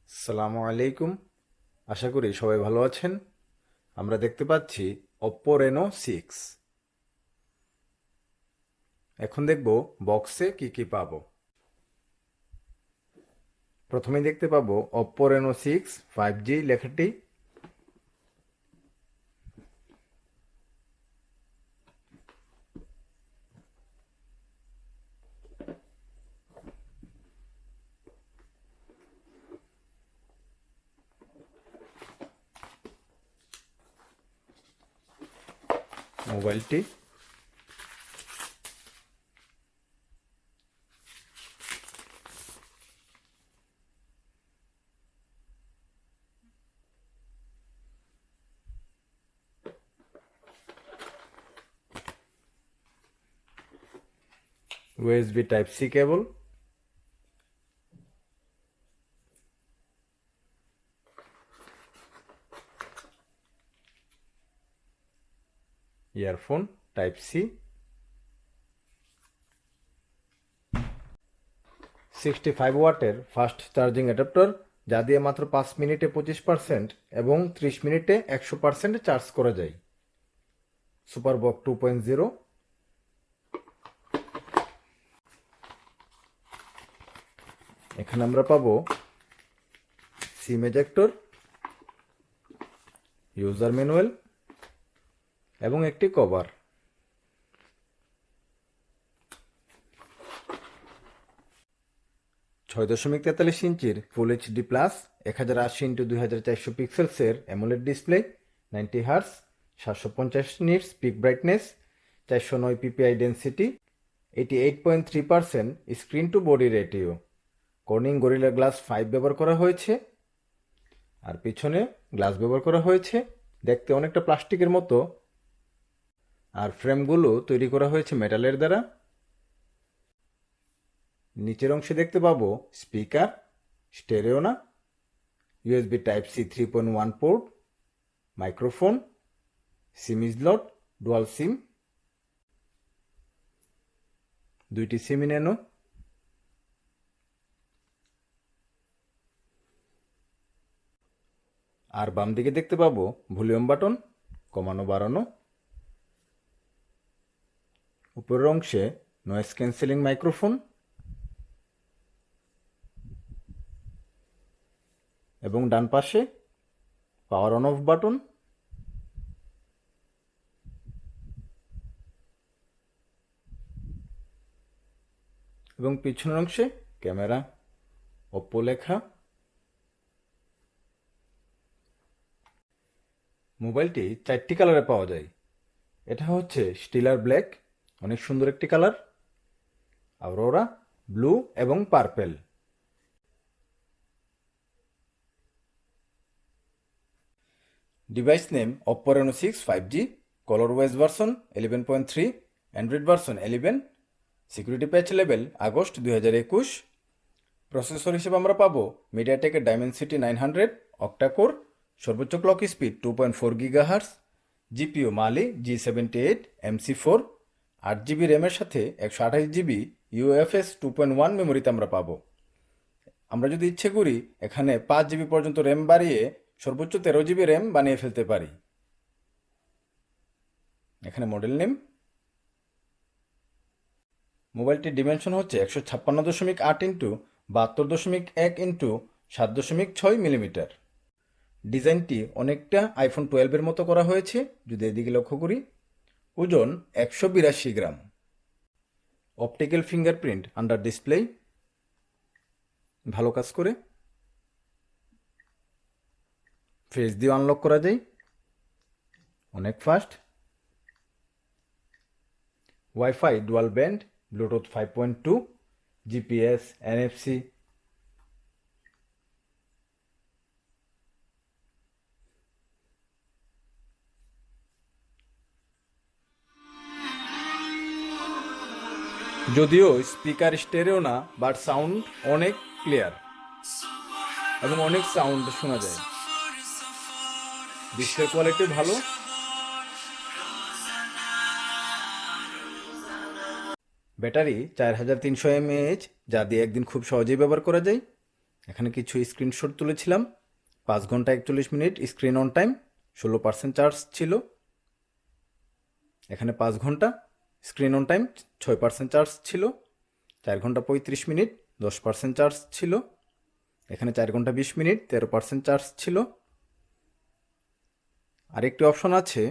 আসসালামু আলাইকুম। আশা করি সবাই ভালো আছেন। আমরা দেখতে পাচ্ছি Oppo Reno 6। এখন দেখব বক্সে কি কি পাবো। প্রথমেই দেখতে পাবো Oppo Reno 6 5G লেখাটি। মোবাইলটি, USB Type C কেবল, ইয়ারফোন Type C, 65 ওয়াটের ফাস্ট চার্জিং অ্যাডাপ্টার, যা দিয়ে মাত্র 5 মিনিটে 25% এবং 30 মিনিটে 100% চার্জ করা যায়। সুপারবক 2.0, এখানে আমরা পাবো সিম এজেক্টর, ইউজার ম্যানুয়াল এবং একটি কভার। 6.43 ইঞ্চির ফুল এইচডি প্লাস 1080x2400 পিক্সেলসের AMOLED display, 90 hertz, 750 nits peak brightness, 409 PPI density, 88.3% screen to body ratio. Corning Gorilla Glass 5 ব্যবহার করা হয়েছে, আর পিছনে গ্লাস ব্যবহার করা হয়েছে। দেখতে অনেকটা প্লাস্টিকের মতো, আর ফ্রেমগুলো তৈরি করা হয়েছে মেটালের দ্বারা। নিচের অংশে দেখতে পাবো স্পিকার, স্টেরিও না, USB type C 3.1 port, microphone, SIM slot, dual SIM, দুইটি সিম ন্যানো, আর বাম দিকে দেখতে পাবো ভলিউম বাটন, কমানো বাড়ানো। উপরের অংশে নয়েজ ক্যান্সেলিং মাইক্রোফোন এবং ডান পাশে পাওয়ার অন অফ বাটন। এবং পিছনের অংশে ক্যামেরা, ওপ্পো লেখা। মোবাইলটি 4টি কালারে পাওয়া যায়। এটা হচ্ছে স্টিলার ব্ল্যাক, অনেক সুন্দর একটি কালার, আউরোরা ব্লু এবং purple. Device name Oppo Reno 6 5G, ColorOS version 11.3, Android version 11, security patch level August 2021। Processor হিসেবে আমরা পাবো মিডিয়াটেকের ডাইমেনসিটি 900 অক্টাকোর, সর্বোচ্চ clock speed 2.4 gigahertz, GPU Mali G78 MC4, 8GB র্যামের সাথে 128GB UFS 2.1 মেমোরিতে আমরা পাবো। আমরা যদি ইচ্ছে করি এখানে 5GB পর্যন্ত র্যাম বাড়িয়ে সর্বোচ্চ 13GB র্যাম বানিয়ে ফেলতে পারি। এখানে মডেল নেম। মোবাইলটির ডিমেনশন হচ্ছে 156.8 ইন্টু 72.1 ইন্টু 7.6 মিলিমিটার। ডিজাইনটি অনেকটা আইফোন 12-এর মতো করা হয়েছে, যদি এদিকে লক্ষ্য করি। ওজন 182 গ্রাম। অপটিক্যাল ফিঙ্গারপ্রিন্ট আন্ডার ডিসপ্লে, ভালো কাজ করে। ফেস দিয়ে আনলক করা যায়, অনেক fast. Wifi dual band, Bluetooth 5.2, GPS, NFC. যদিও স্পিকার স্টেরিও না, বাট সাউন্ড অনেক ক্লিয়ার এবং অনেক সাউন্ড শোনা যায়। ডিসপ্লে কোয়ালিটি ভালো। ব্যাটারি 4300 mAh, যা দিয়ে একদিন খুব সহজেই ব্যবহার করা যায়। এখানে কিছু স্ক্রিনশট তুলেছিলাম। 5 ঘন্টা 41 minute screen on time, 16% charge ছিল। এখানে 5 ঘন্টা স্ক্রিন অন টাইম, 6% চার্জ ছিল। 4 ঘন্টা 35 মিনিট, 10% চার্জ ছিল। এখানে 4 ঘন্টা 20 মিনিট, 13% চার্জ ছিল। আরেকটি অপশন আছে,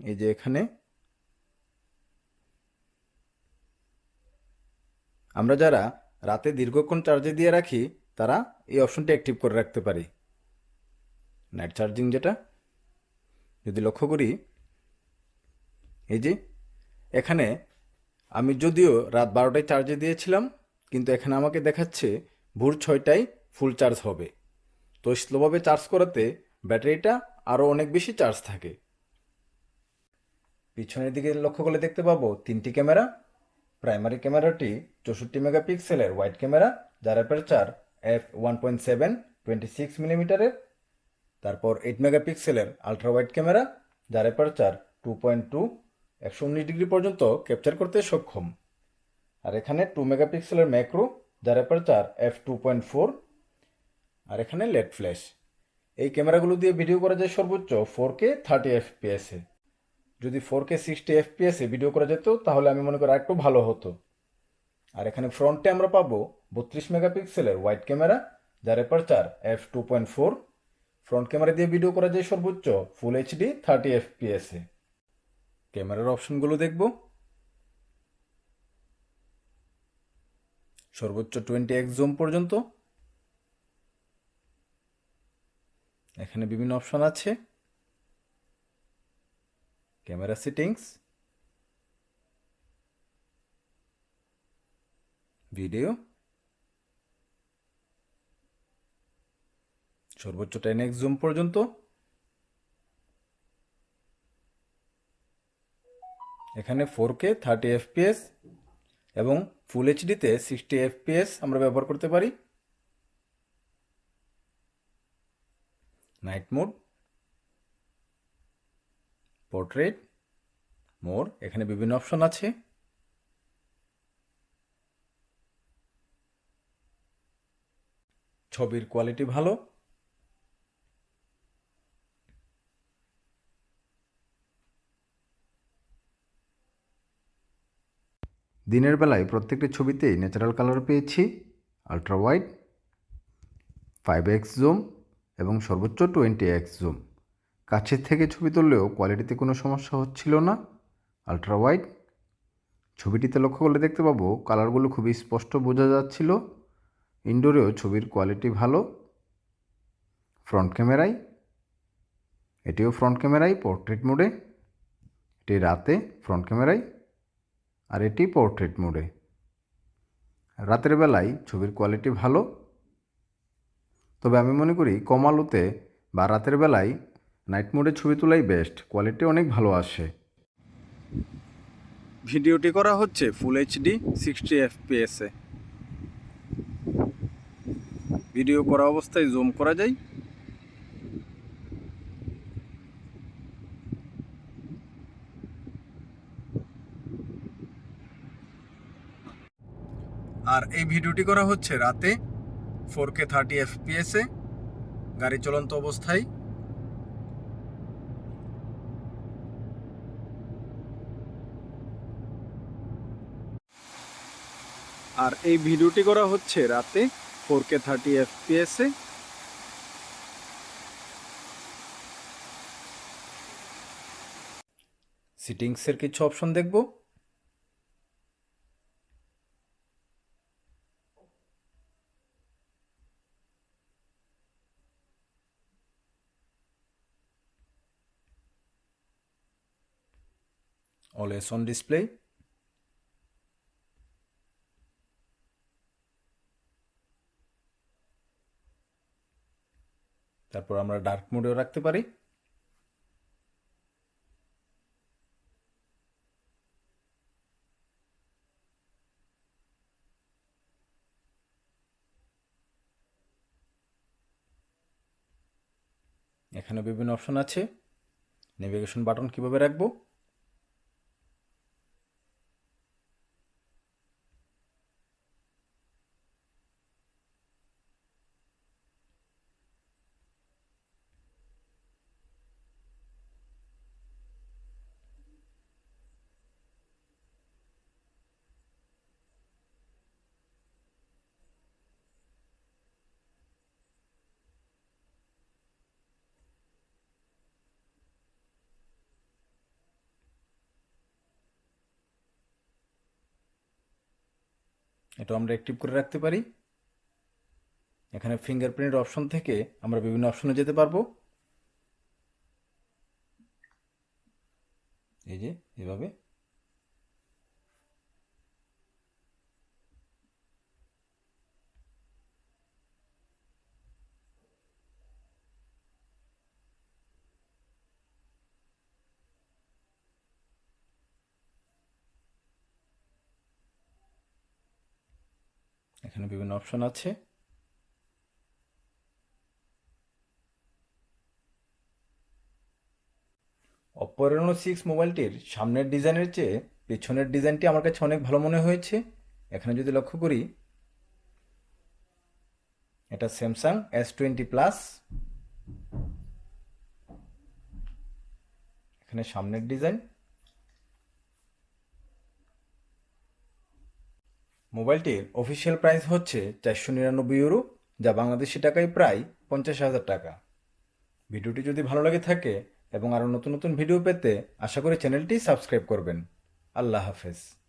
এই যে এখানে আমরা যারা রাতে দীর্ঘক্ষণ চার্জে দিয়ে রাখি তারা এই অপশনটি অ্যাক্টিভ করে রাখতে পারি, নাইট চার্জিং যেটা। যদি লক্ষ্য করি, এই যে এখানে আমি যদিও রাত 12টায় চার্জে দিয়েছিলাম, কিন্তু এখানে আমাকে দেখাচ্ছে ভোর 6টায় ফুল চার্জ হবে। তো স্লোভাবে চার্জ করাতে ব্যাটারিটা আরও অনেক বেশি চার্জ থাকে। পিছনের দিকে লক্ষ্য করলে দেখতে পাবো 3টি ক্যামেরা। প্রাইমারি ক্যামেরাটি 64 মেগাপিক্সেলের ওয়াইড ক্যামেরা, যার অ্যাপারচার f1.7 26 মিলিমিটারের। তারপর 8 মেগাপিক্সেলের আলট্রা ওয়াইড ক্যামেরা, যার অ্যাপারচার 2.2 119 ডিগ্রি পর্যন্ত ক্যাপচার করতে সক্ষম। আর এখানে 2 মেগাপিক্সেলের ম্যাক্রো, যার অ্যাপারচার f2.4। আর এখানে লেড ফ্ল্যাশ। এই ক্যামেরাগুলো দিয়ে ভিডিও করা যায় সর্বোচ্চ 4K 30 FPS-এ। যদি 4K 60 FPS-এ ভিডিও করা যেত তাহলে আমি মনে করি একটু ভালো হতো। আর এখানে ফ্রন্টে আমরা পাবো 32 মেগাপিক্সেলের ওয়াইড ক্যামেরা, যার অ্যাপারচার f2.4। ফ্রন্ট ক্যামেরা দিয়ে ভিডিও করা যায় সর্বোচ্চ ফুল এইচডি 30 FPS-এ। ক্যামেরার অপশনগুলো দেখব। সর্বোচ্চ 20x জুম পর্যন্ত। এখানে বিভিন্ন অপশন আছে। ক্যামেরা সেটিংস, ভিডিও, সর্বোচ্চ 10x জুম পর্যন্ত। এখানে 4K 30 FPS এবং ফুল এইচডিতে 60 FPS আমরা ব্যবহার করতে পারি। নাইট মোড, পোর্ট্রেট, মোর, এখানে বিভিন্ন অপশন আছে। ছবির কোয়ালিটি ভালো। দিনের বেলায় প্রত্যেকটি ছবিতেই ন্যাচারাল কালার পেয়েছি। আলট্রা ওয়াইড, 5x জুম এবং সর্বোচ্চ 20x জুম। কাছের থেকে ছবি তুললেও কোয়ালিটিতে কোনো সমস্যা হচ্ছিল না। Ultra wide. ছবিটিতে লক্ষ্য করলে দেখতে পাবো কালারগুলো খুবই স্পষ্ট বোঝা যাচ্ছিল। ইনডোরেও ছবির কোয়ালিটি ভালো। ফ্রন্ট ক্যামেরায়, এটিও ফ্রন্ট ক্যামেরায় পোর্ট্রেট মোডে। এটি রাতে ফ্রন্ট ক্যামেরায়, আর এটি পোর্ট্রেট মোডে। রাতের বেলায় ছবির কোয়ালিটি ভালো, তবে আমি মনে করি কম আলোতে বা রাতের বেলায় নাইট মোডে ছবি তোলাই বেস্ট, কোয়ালিটি অনেক ভালো আসে। ভিডিওটি করা হচ্ছে ফুল এইচডি 60 FPS-এ। ভিডিও করা অবস্থায় জুম করা যায়। আর এই ভিডিওটি করা হচ্ছে রাতে 4K 30 FPS-এ, গাড়ি চলন্ত অবস্থায়। আর এই ভিডিওটি করা হচ্ছে রাতে 4K 30 FPS-এ। সেটিংসের কিছু অপশন দেখব। অলওয়েজ অন ডিসপ্লে, তারপর আমরা ডার্ক মোডেও রাখতে পারি। এখানে বিভিন্ন অপশন আছে। নেভিগেশন বাটন কিভাবে রাখবো, এটা আমরা অ্যাক্টিভ করে রাখতে পারি। এখানে ফিঙ্গারপ্রিন্ট অপশন থেকে আমরা বিভিন্ন অপশনে যেতে পারবো। এই যে এভাবে। এখানে বিভিন্ন অপশন আছে। অপো Reno 6 মোবাইলটির সামনের ডিজাইনের চেয়ে পেছনের ডিজাইনটি আমার কাছে অনেক ভালো মনে হয়েছে। এখানে যদি লক্ষ্য করি, এটা স্যামসাং S20 প্লাস। এখানে সামনের ডিজাইন। মোবাইলটির অফিসিয়াল প্রাইস হচ্ছে 499 ইউরো, যা বাংলাদেশি টাকায় প্রায় 50,000 টাকা। ভিডিওটি যদি ভালো লাগে থাকে এবং আরও নতুন নতুন ভিডিও পেতে আশা করি চ্যানেলটি সাবস্ক্রাইব করবেন। আল্লাহ হাফেজ।